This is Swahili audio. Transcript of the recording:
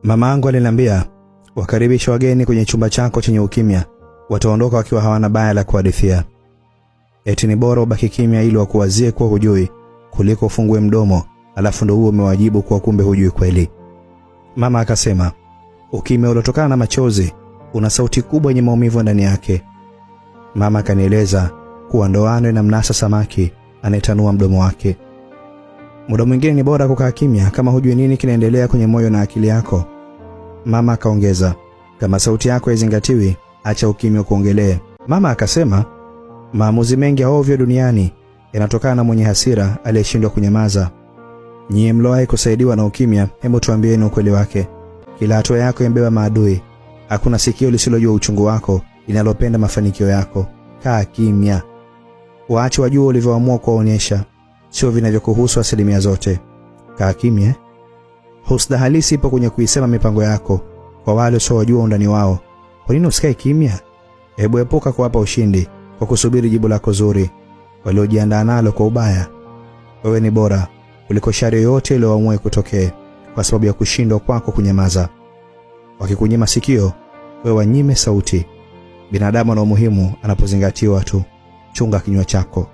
Mamangu aliniambia, wakaribisha wageni kwenye chumba chako chenye ukimya, wataondoka wakiwa hawana baya la kuhadithia. Eti ni bora ubaki kimya ili wakuwazie kuwa hujui, kuliko ufungue mdomo alafu ndo huo umewajibu kuwa kumbe hujui kweli. Mama akasema, ukimya uliotokana na machozi una sauti kubwa yenye maumivu ndani yake. Mama akanieleza kuwa ndoano inamnasa samaki anayetanua mdomo wake. Muda mwingine ni bora kukaa kimya kama hujui nini kinaendelea kwenye moyo na akili yako. Mama akaongeza, kama sauti yako haizingatiwi, acha ukimya kuongelee. Mama akasema, maamuzi mengi ya ovyo duniani yanatokana na mwenye hasira aliyeshindwa kunyamaza. Nyie mlowahi kusaidiwa na ukimya, hebu tuambieni ukweli wake. Kila hatua yako imebeba maadui. Hakuna sikio lisilojua uchungu wako, linalopenda mafanikio yako. Kaa kimya. Waache wajue ulivyoamua kuwaonyesha, sio vinavyokuhusu asilimia zote. Kaa kimya. Husda halisi ipo kwenye kuisema mipango yako kwa wale usiowajua undani wao. Kwa nini usikae kimya? Hebu epuka kuwapa ushindi kwa kusubiri jibu lako zuri waliojiandaa nalo kwa ubaya. Wewe ni bora kuliko shari yote iliyoamua kutokea kwa sababu ya kushindwa kwako kunyamaza. Wakikunyima sikio, wewe wanyime sauti. Binadamu ana umuhimu anapozingatiwa tu. Chunga kinywa chako.